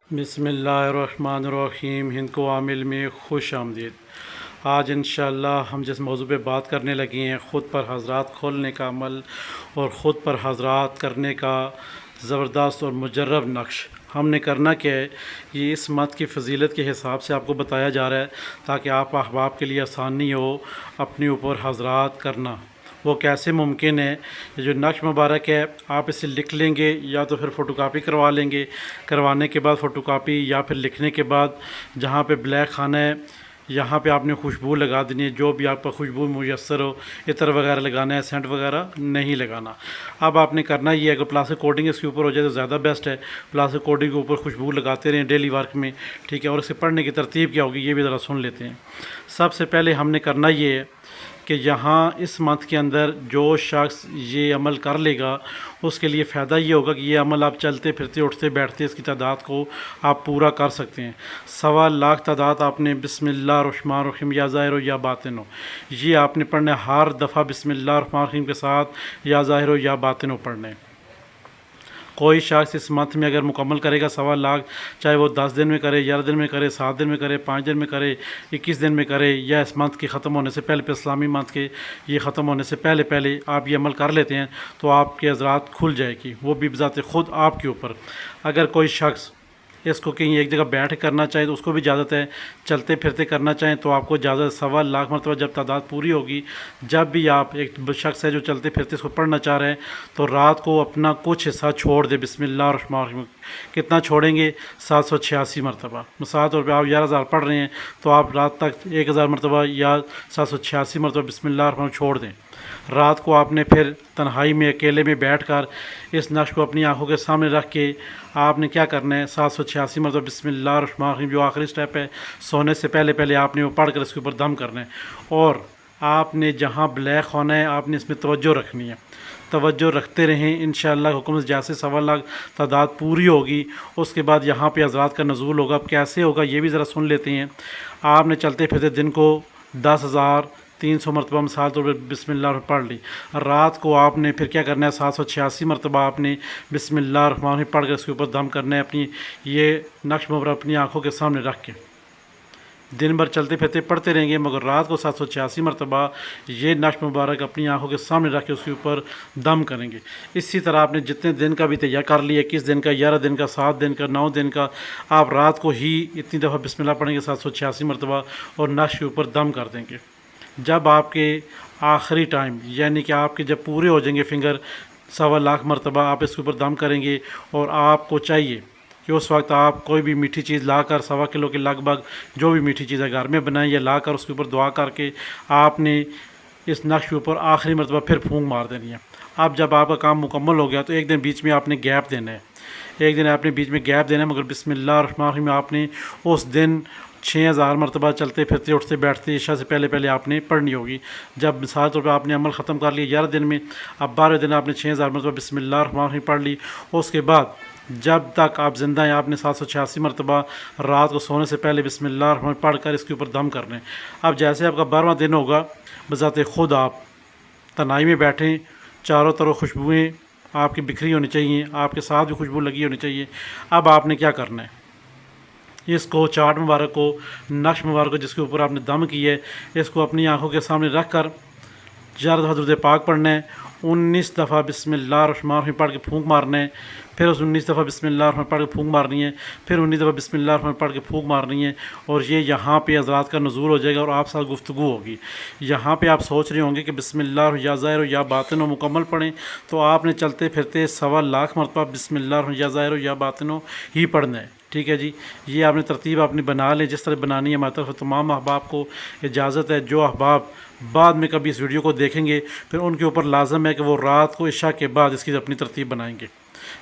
بسم اللہ الرحمن الرحیم، ہند کو عامل میں خوش آمدید۔ آج انشاءاللہ ہم جس موضوع پہ بات کرنے لگے ہیں، خود پر حضرات کھولنے کا عمل اور خود پر حضرات کرنے کا زبردست اور مجرب نقش۔ ہم نے کرنا کیا ہے، یہ اس مت کی فضیلت کے حساب سے آپ کو بتایا جا رہا ہے تاکہ آپ احباب کے لیے آسانی ہو اپنے اوپر حضرات کرنا۔ وہ کیسے ممکن ہے؟ یہ جو نقش مبارک ہے آپ اسے لکھ لیں گے یا تو پھر فوٹو کاپی کروا لیں گے، کروانے کے بعد فوٹو کاپی یا پھر لکھنے کے بعد جہاں پہ بلیک خانہ ہے یہاں پہ آپ نے خوشبو لگا دینی ہے، جو بھی آپ کا خوشبو میسر ہو، عطر وغیرہ لگانا ہے، سینٹ وغیرہ نہیں لگانا۔ اب آپ نے کرنا یہ ہے، اگر پلاسٹک کوٹنگ اس کے اوپر ہو جائے تو زیادہ بیسٹ ہے، پلاسٹک کوٹنگ کے اوپر خوشبو لگاتے رہیں ڈیلی ورک میں، ٹھیک ہے۔ اور اسے پڑھنے کی ترتیب کیا ہوگی یہ بھی ذرا سن لیتے ہیں۔ سب سے پہلے ہم نے کرنا یہ ہے کہ یہاں اس منتھ کے اندر جو شخص یہ عمل کر لے گا اس کے لیے فائدہ یہ ہوگا کہ یہ عمل آپ چلتے پھرتے اٹھتے بیٹھتے اس کی تعداد کو آپ پورا کر سکتے ہیں۔ 1.25 تعداد آپ نے بسم اللہ الرحمن الرحیم یا ظاہر ہو یا باطن ہو، یہ آپ نے پڑھنا ہے ہر دفعہ بسم اللہ الرحمن الرحیم کے ساتھ، یا ظاہر ہو یا باطن ہو پڑھنا ہے۔ کوئی شخص اس منتھ میں اگر مکمل کرے گا 1.25، چاہے وہ 10 دن میں کرے، 11 دن میں کرے، 7 دن میں کرے، 5 دن میں کرے، 21 دن میں کرے، یا اس منتھ کے ختم ہونے سے پہلے اسلامی منتھ کے یہ ختم ہونے سے پہلے آپ یہ عمل کر لیتے ہیں تو آپ کے حضرات کھل جائے گی، وہ بھی بذات خود آپ کے اوپر۔ اگر کوئی شخص اس کو کہیں ایک جگہ بیٹھ کرنا چاہے تو اس کو بھی اجازت ہے، چلتے پھرتے کرنا چاہیں تو آپ کو اجازت 1.25 مرتبہ جب تعداد پوری ہوگی، جب بھی آپ ایک شخص ہے جو چلتے پھرتے اس کو پڑھنا چاہ رہے ہیں تو رات کو اپنا کچھ حصہ چھوڑ دے بسم اللہ الرحمن الرحیم۔ کتنا چھوڑیں گے؟ 786 مرتبہ۔ مثال طور پہ آپ 11,000 پڑھ رہے ہیں تو آپ رات تک 1,000 مرتبہ یا 786 مرتبہ بسم اللہ الرحمن الرحیم چھوڑ دیں۔ رات کو آپ نے پھر تنہائی میں اکیلے میں بیٹھ کر اس نقش کو اپنی آنکھوں کے سامنے رکھ کے آپ نے کیا کرنا ہے، 786 مرتبہ بسم اللہ الرحمن الرحیم، جو آخری سٹیپ ہے سونے سے پہلے آپ نے وہ پڑھ کر اس کے اوپر دم کرنا ہے۔ اور آپ نے جہاں بلیک ہونا ہے آپ نے اس میں توجہ رکھنی ہے، توجہ رکھتے رہیں انشاءاللہ حکم سے۔ جیسے 1.25 تعداد پوری ہوگی اس کے بعد یہاں پہ حضرات کا نزول ہوگا۔ اب کیسے ہوگا یہ بھی ذرا سن لیتے ہیں۔ آپ نے چلتے پھرتے دن کو 10,300 مرتبہ مثال طور پر بسم اللہ الرحمن پڑھ لی، رات کو آپ نے پھر کیا کرنا ہے، 786 مرتبہ آپ نے بسم اللہ الرحمن الرحیم پڑھ کر اس کے اوپر دم کرنا ہے، اپنی یہ نقش مبارک اپنی آنکھوں کے سامنے رکھ کے۔ دن بھر چلتے پھرتے پڑھتے رہیں گے مگر رات کو 786 مرتبہ یہ نقش مبارک اپنی آنکھوں کے سامنے رکھ کے اس کے اوپر دم کریں گے۔ اسی طرح آپ نے جتنے دن کا بھی تیار کر لیا، 21 دن کا، 11 دن کا، 7 دن کا، 9 دن کا، آپ رات کو ہی اتنی دفعہ بسم اللہ پڑھیں گے 786 مرتبہ اور نقش کے اوپر دم کر دیں گے۔ جب آپ کے آخری ٹائم یعنی کہ آپ کے جب پورے ہو جائیں گے فنگر 1.25 مرتبہ آپ اس کے اوپر دم کریں گے، اور آپ کو چاہیے کہ اس وقت آپ کوئی بھی میٹھی چیز لا کر 1.25 کلو کے لگ بھگ جو بھی میٹھی چیز ہے گھر میں بنائیں یا لا کر اس کے اوپر دعا کر کے آپ نے اس نقش کے اوپر آخری مرتبہ پھر پھونک مار دینی ہے۔ اب جب آپ کا کام مکمل ہو گیا تو ایک دن بیچ میں آپ نے گیپ دینا ہے، ایک دن آپ نے بیچ میں گیپ دینا ہے، مگر بسم اللہ الرحمن الرحیم آپ نے اس دن 6,000 مرتبہ چلتے پھرتے اٹھتے بیٹھتے عشاء سے پہلے آپ نے پڑھنی ہوگی۔ جب مثال طور پہ آپ نے عمل ختم کر لیا 11 دن میں، اب 12 دن آپ نے 6,000 مرتبہ بسم اللہ الرحمن الرحیم پڑھ لی۔ اس کے بعد جب تک آپ زندہ ہیں آپ نے 786 مرتبہ رات کو سونے سے پہلے بسم اللہ الرحمن الرحیم پڑھ کر اس کے اوپر دم کرنے۔ اب جیسے آپ کا 12واں دن ہوگا بذات خود آپ تنہائی میں بیٹھیں، چاروں طرف خوشبوئیں آپ کی بکھری ہونی چاہیے، آپ کے ساتھ بھی خوشبو لگی ہونی چاہیے۔ اب آپ نے کیا کرنا ہے، اس کو چاٹ مبارک کو، نقش مبارک کو جس کے اوپر آپ نے دم کی ہے، اس کو اپنی آنکھوں کے سامنے رکھ کر 4 دفعہ درود پاک پڑھنا ہے، 19 دفعہ بسم اللہ الرحمن الرحیم پڑھ کے پھونک مارنا ہے، پھر اس 19 دفعہ بسم اللہ الرحمن پڑھ کے پھونک مارنی ہے، پھر 19 دفعہ بسم اللہ الرحمن پڑھ کے پھونک مارنی ہے، اور یہ یہاں پہ حضرات کا نزول ہو جائے گا اور آپ ساتھ گفتگو ہوگی۔ یہاں پہ آپ سوچ رہے ہوں گے کہ بسم اللہ یا ظاہر یا باطن ہو مکمل پڑھیں، تو آپ نے چلتے پھرتے 1.25 مرتبہ بسم اللہ یا ظاہر یا باطن ہو ہی پڑھنا ہے، ٹھیک ہے جی۔ یہ آپ نے ترتیب اپنی بنا لیں جس طرح بنانی ہے۔ ہماری طرف تمام احباب کو اجازت ہے، جو احباب بعد میں کبھی اس ویڈیو کو دیکھیں گے پھر ان کے اوپر لازم ہے کہ وہ رات کو عشاء کے بعد اس کی اپنی ترتیب بنائیں گے۔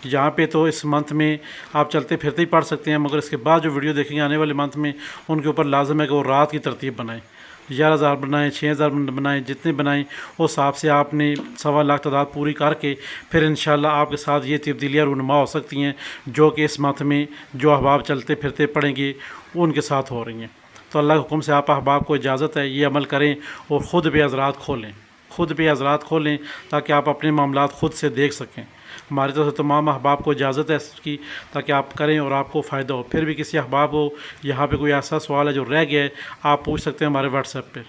یہاں پہ تو اس منتھ میں آپ چلتے پھرتے ہی پڑھ سکتے ہیں، مگر اس کے بعد جو ویڈیو دیکھیں گے آنے والے منتھ میں ان کے اوپر لازم ہے کہ وہ رات کی ترتیب بنائیں، 11,000 بنائیں، 6,000 بنائیں، جتنے بنائیں اس حساب سے آپ نے 1.25 تعداد پوری کر کے پھر انشاءاللہ آپ کے ساتھ یہ تبدیلیاں رونما ہو سکتی ہیں جو کہ اس منتھ میں جو احباب چلتے پھرتے پڑھیں گے ان کے ساتھ ہو رہی ہیں۔ تو اللہ کے حکم سے آپ احباب کو اجازت ہے یہ عمل کریں اور خود بھی حضرات کھولیں، خود بھی حضرات کھولیں تاکہ آپ اپنے معاملات خود سے دیکھ سکیں۔ ہماری طرف سے تمام احباب کو اجازت ہے اس کی، تاکہ آپ کریں اور آپ کو فائدہ ہو۔ پھر بھی کسی احباب کو یہاں پہ کوئی ایسا سوال ہے جو رہ گیا ہے، آپ پوچھ سکتے ہیں ہمارے واٹس ایپ پہ۔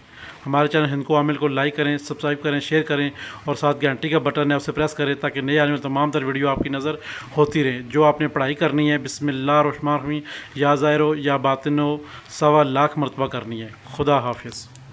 ہمارے چینل ہند کو عامل کو لائک کریں، سبسکرائب کریں، شیئر کریں، اور ساتھ گھنٹی کا بٹن ہے اسے پریس کریں، تاکہ نئے آنے والی تمام تر ویڈیو آپ کی نظر ہوتی رہے۔ جو آپ نے پڑھائی کرنی ہے بسم اللہ الرحمن الرحیم، یا ظاہر ہو یا باطن ہو، 1.25 لاکھ مرتبہ کرنی ہے۔ خدا حافظ۔